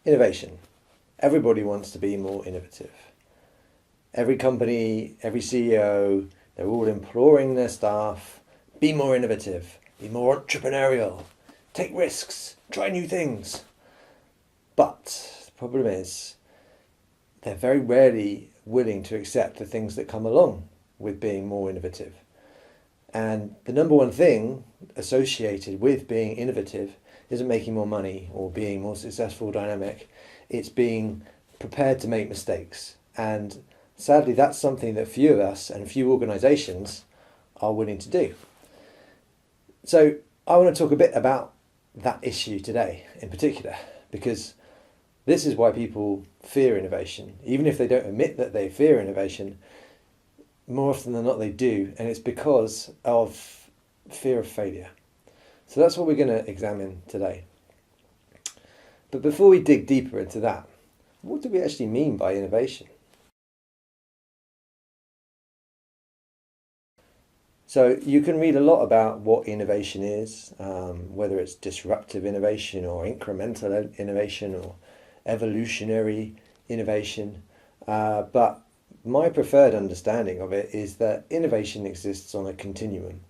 Innovation. Everybody wants to be more innovative. Every company, every CEO, they're all imploring their staff, be more innovative, be more entrepreneurial, take risks, try new things. But the problem is, they're very rarely willing to accept the things that come along with being more innovative. And the number one thing associated with being innovative isn't making more money or being more successful, dynamic. It's being prepared to make mistakes. And sadly, that's something that few of us and few organisations are willing to do. So I want to talk a bit about that issue today in particular, because this is why people fear innovation. Even if they don't admit that they fear innovation, more often than not they do, and it's because of fear of failure. So that's what we're going to examine today. But before we dig deeper into that, what do we actually mean by innovation? So you can read a lot about what innovation is, whether it's disruptive innovation or incremental innovation or evolutionary innovation, but my preferred understanding of it is that innovation exists on a continuum.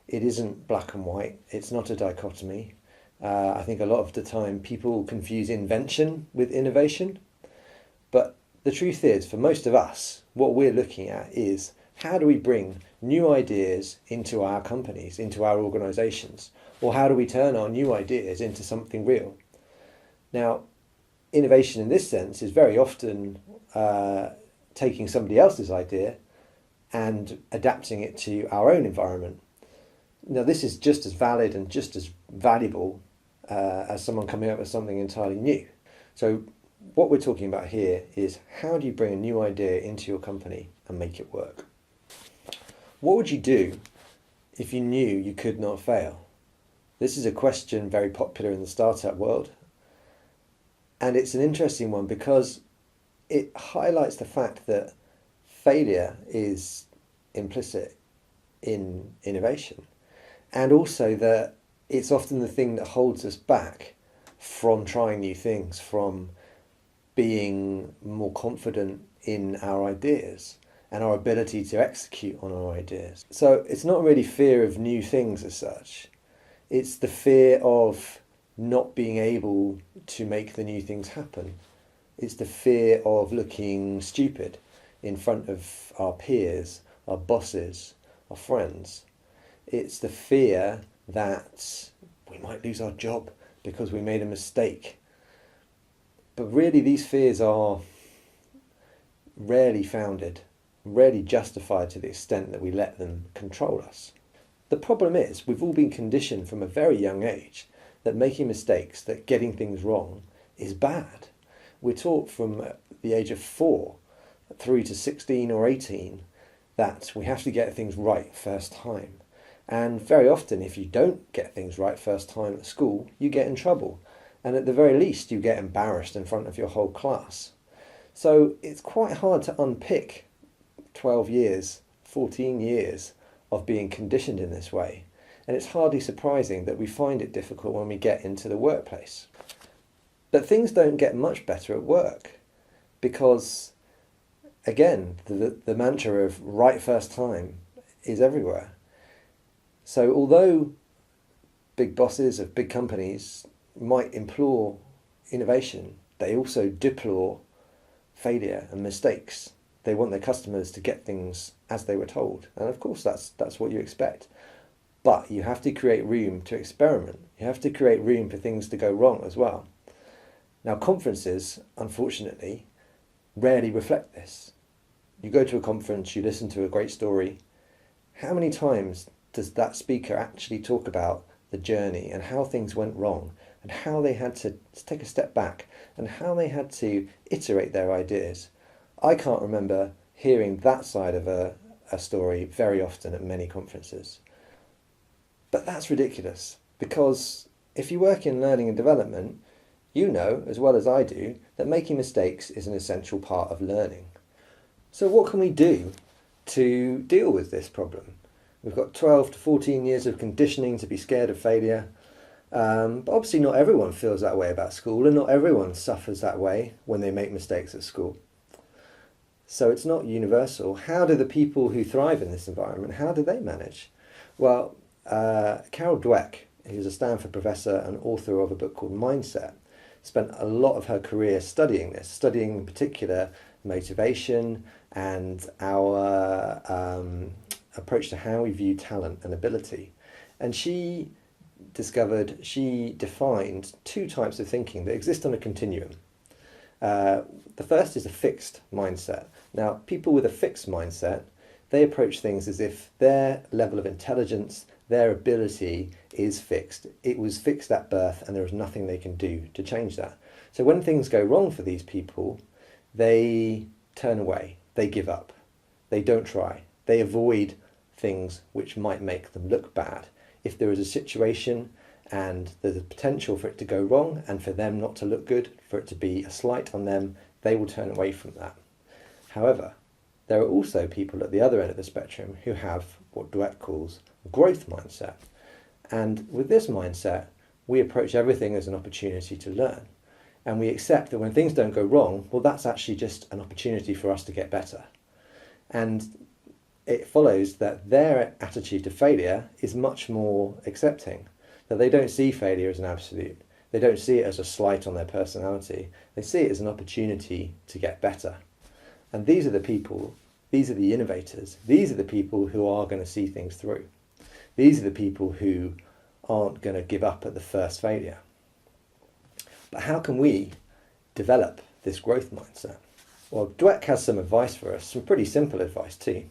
It isn't black and white. It's not a dichotomy. I think a lot of the time people confuse invention with innovation. But the truth is, for most of us, what we're looking at is how do we bring new ideas into our companies, into our organisations? Or how do we turn our new ideas into something real? Now, innovation in this sense is very often taking somebody else's idea and adapting it to our own environment. Now, this is just as valid and just as valuable as someone coming up with something entirely new. So what we're talking about here is how do you bring a new idea into your company and make it work? What would you do if you knew you could not fail? This is a question very popular in the startup world. And it's an interesting one because it highlights the fact that failure is implicit in innovation, and also that it's often the thing that holds us back from trying new things, from being more confident in our ideas and our ability to execute on our ideas. So it's not really fear of new things as such. It's the fear of not being able to make the new things happen. It's the fear of looking stupid in front of our peers, our bosses, our friends. It's the fear that we might lose our job because we made a mistake. But really these fears are rarely founded, rarely justified to the extent that we let them control us. The problem is we've all been conditioned from a very young age that making mistakes, that getting things wrong is bad. We're taught from the age of 4 through to 16 or 18 that we have to get things right first time. And very often if you don't get things right first time at school, you get in trouble. And at the very least, you get embarrassed in front of your whole class. So it's quite hard to unpick 12 years, 14 years of being conditioned in this way. And it's hardly surprising that we find it difficult when we get into the workplace. But things don't get much better at work because, again, the mantra of right first time is everywhere. So although big bosses of big companies might implore innovation, they also deplore failure and mistakes. They want their customers to get things as they were told. And of course that's what you expect. But you have to create room to experiment. You have to create room for things to go wrong as well. Now, conferences, unfortunately, rarely reflect this. You go to a conference, you listen to a great story. How many times does that speaker actually talk about the journey and how things went wrong and how they had to take a step back and how they had to iterate their ideas? I can't remember hearing that side of a story very often at many conferences. But that's ridiculous, because if you work in learning and development, you know, as well as I do, that making mistakes is an essential part of learning. So what can we do to deal with this problem? We've got 12 to 14 years of conditioning to be scared of failure. But obviously not everyone feels that way about school, and not everyone suffers that way when they make mistakes at school. So it's not universal. How do the people who thrive in this environment, how do they manage? Well, Carol Dweck, who's a Stanford professor and author of a book called Mindset, spent a lot of her career studying this, studying in particular motivation and our approach to how we view talent and ability. And she defined two types of thinking that exist on a continuum. The first is a fixed mindset. Now, people with a fixed mindset, they approach things as if their level of intelligence, their ability is fixed. It was fixed at birth and there is nothing they can do to change that. So when things go wrong for these people, they turn away, they give up, they don't try, they avoid things which might make them look bad. If there is a situation and there's a potential for it to go wrong and for them not to look good, for it to be a slight on them, they will turn away from that. However, there are also people at the other end of the spectrum who have what Dweck calls growth mindset. And with this mindset, we approach everything as an opportunity to learn. And we accept that when things don't go wrong, well, that's actually just an opportunity for us to get better. And it follows that their attitude to failure is much more accepting, that they don't see failure as an absolute. They don't see it as a slight on their personality. They see it as an opportunity to get better. And these are the people, these are the innovators, these are the people who are going to see things through. These are the people who aren't going to give up at the first failure. But how can we develop this growth mindset? Well, Dweck has some advice for us, some pretty simple advice too.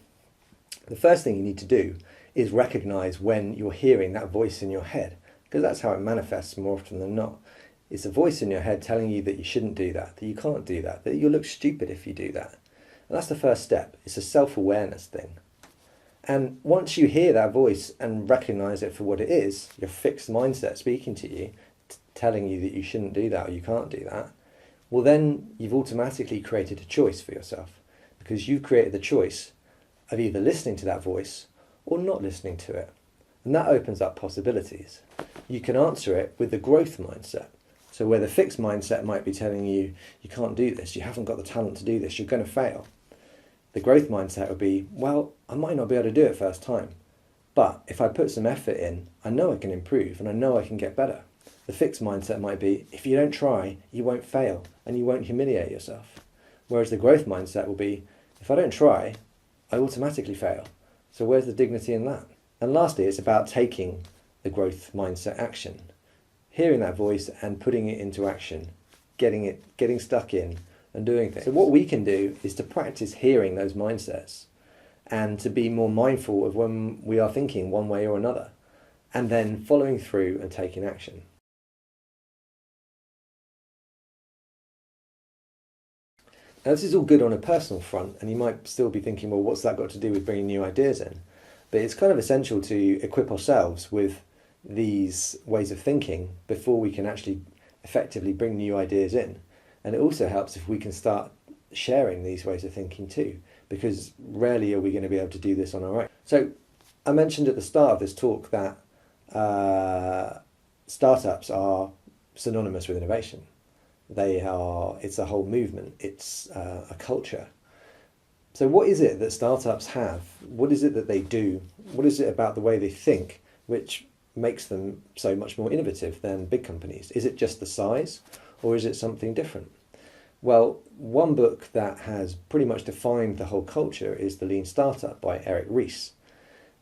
The first thing you need to do is recognize when you're hearing that voice in your head, because that's how it manifests more often than not. It's a voice in your head telling you that you shouldn't do that you can't do that you'll look stupid if you do that. And that's the first step. It's a self-awareness thing. And once you hear that voice and recognize it for what it is, your fixed mindset speaking to you, telling you that you shouldn't do that or you can't do that, well then you've automatically created a choice for yourself, because you've created the choice of either listening to that voice or not listening to it. And that opens up possibilities. You can answer it with the growth mindset. So where the fixed mindset might be telling you, you can't do this, you haven't got the talent to do this, you're going to fail. The growth mindset would be, well, I might not be able to do it first time, but if I put some effort in, I know I can improve and I know I can get better. The fixed mindset might be, if you don't try, you won't fail and you won't humiliate yourself. Whereas the growth mindset will be, if I don't try, I automatically fail. So where's the dignity in that? And lastly, it's about taking the growth mindset action. Hearing that voice and putting it into action, getting stuck in and doing things. So what we can do is to practice hearing those mindsets and to be more mindful of when we are thinking one way or another, and then following through and taking action. Now this is all good on a personal front, and you might still be thinking, well, what's that got to do with bringing new ideas in? But it's kind of essential to equip ourselves with these ways of thinking before we can actually effectively bring new ideas in. And it also helps if we can start sharing these ways of thinking too, because rarely are we going to be able to do this on our own. So I mentioned at the start of this talk that startups are synonymous with innovation. It's a whole movement, it's a culture. So what is it that startups have? What is it that they do? What is it about the way they think which makes them so much more innovative than big companies? Is it just the size, or is it something different? Well, one book that has pretty much defined the whole culture is The Lean Startup by Eric Ries.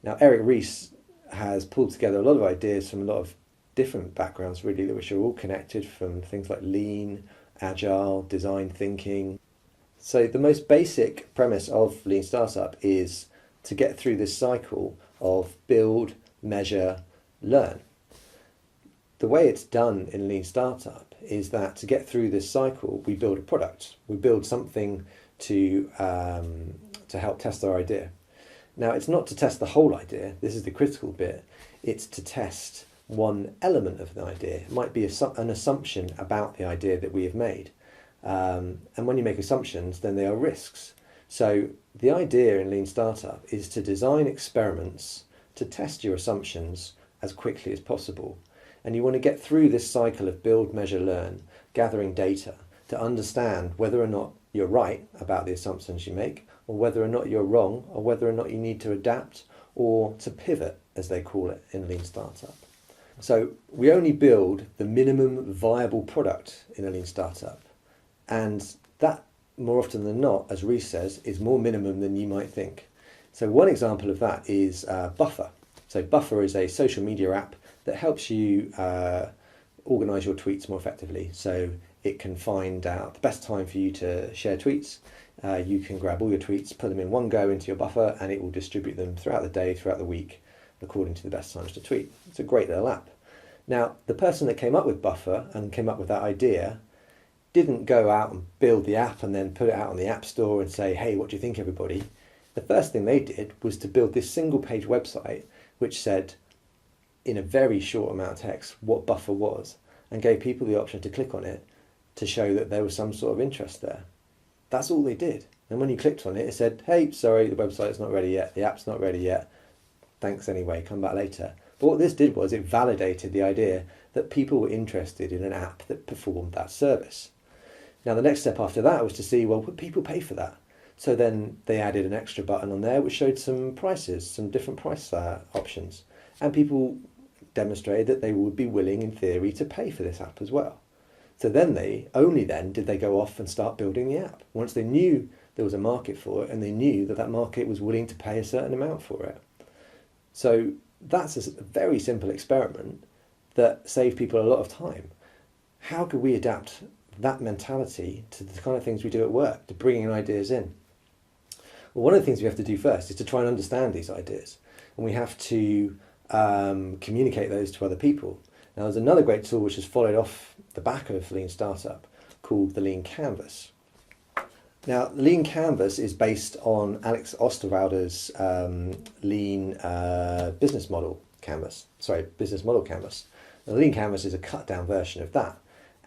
Now, Eric Ries has pulled together a lot of ideas from a lot of different backgrounds, really, which are all connected, from things like lean, agile, design thinking. So the most basic premise of Lean Startup is to get through this cycle of build, measure, learn. The way it's done in Lean Startup is that to get through this cycle, we build a product. We build something to help test our idea. Now, it's not to test the whole idea. This is the critical bit. It's to test one element of the idea. It might be an assumption about the idea that we have made. And when you make assumptions, then they are risks. So the idea in Lean Startup is to design experiments to test your assumptions as quickly as possible. And you want to get through this cycle of build, measure, learn, gathering data to understand whether or not you're right about the assumptions you make, or whether or not you're wrong, or whether or not you need to adapt or to pivot, as they call it in Lean Startup. So we only build the minimum viable product in a Lean Startup. And that, more often than not, as Reese says, is more minimum than you might think. So one example of that is Buffer. So Buffer is a social media app that helps you organise your tweets more effectively. So it can find out the best time for you to share tweets. You can grab all your tweets, put them in one go into your Buffer, and it will distribute them throughout the day, throughout the week, according to the best times to tweet. It's a great little app. Now, the person that came up with Buffer and came up with that idea didn't go out and build the app and then put it out on the App Store and say, hey, what do you think, everybody? The first thing they did was to build this single page website which said, in a very short amount of text, what Buffer was, and gave people the option to click on it to show that there was some sort of interest there. That's all they did. And when you clicked on it, it said, hey, sorry, the website's not ready yet, the app's not ready yet. Thanks anyway, come back later. But what this did was it validated the idea that people were interested in an app that performed that service. Now, the next step after that was to see, well, would people pay for that? So then they added an extra button on there which showed some prices, some different price options. And people demonstrated that they would be willing, in theory, to pay for this app as well. So then only then did they go off and start building the app. Once they knew there was a market for it and they knew that that market was willing to pay a certain amount for it. So that's a very simple experiment that saved people a lot of time. How could we adapt that mentality to the kind of things we do at work, to bringing ideas in? Well, one of the things we have to do first is to try and understand these ideas. And we have to communicate those to other people. Now, there's another great tool which has followed off the back of Lean Startup called the Lean Canvas. Now, Lean Canvas is based on Alex Osterwalder's Lean business model canvas. Now, the Lean Canvas is a cut-down version of that,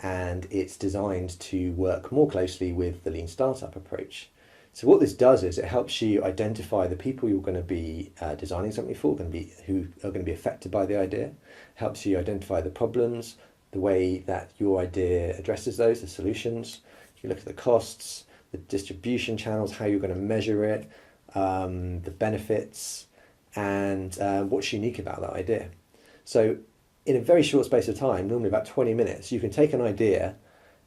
and it's designed to work more closely with the Lean Startup approach. So what this does is it helps you identify the people you're going to be designing something for, who are going to be affected by the idea, helps you identify the problems, the way that your idea addresses those, the solutions. You look at the costs, the distribution channels, how you're going to measure it, the benefits, and what's unique about that idea. So in a very short space of time, normally about 20 minutes, you can take an idea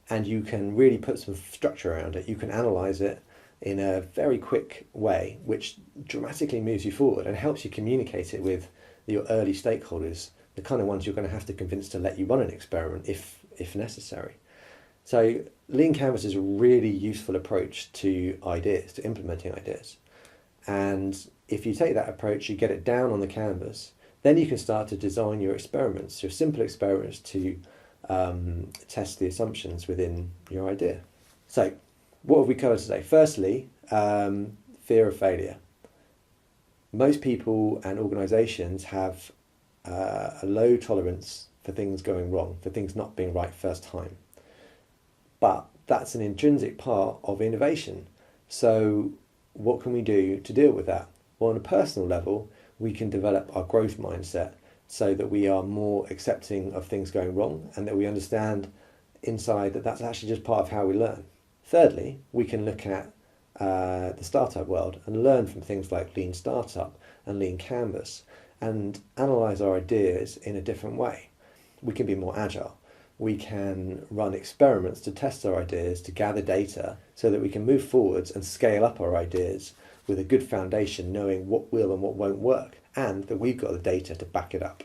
and you can really put some structure around it. You can analyze it in a very quick way, which dramatically moves you forward and helps you communicate it with your early stakeholders, the kind of ones you're going to have to convince to let you run an experiment if necessary. So Lean Canvas is a really useful approach to ideas, to implementing ideas. And if you take that approach, you get it down on the canvas, then you can start to design your experiments, your simple experiments to test the assumptions within your idea. So what have we covered today? Firstly, fear of failure. Most people and organisations have a low tolerance for things going wrong, for things not being right first time. But that's an intrinsic part of innovation. So what can we do to deal with that? Well, on a personal level, we can develop our growth mindset so that we are more accepting of things going wrong and that we understand inside that that's actually just part of how we learn. Thirdly, we can look at the startup world and learn from things like Lean Startup and Lean Canvas and analyse our ideas in a different way. We can be more agile. We can run experiments to test our ideas, to gather data so that we can move forwards and scale up our ideas with a good foundation, knowing what will and what won't work, and that we've got the data to back it up.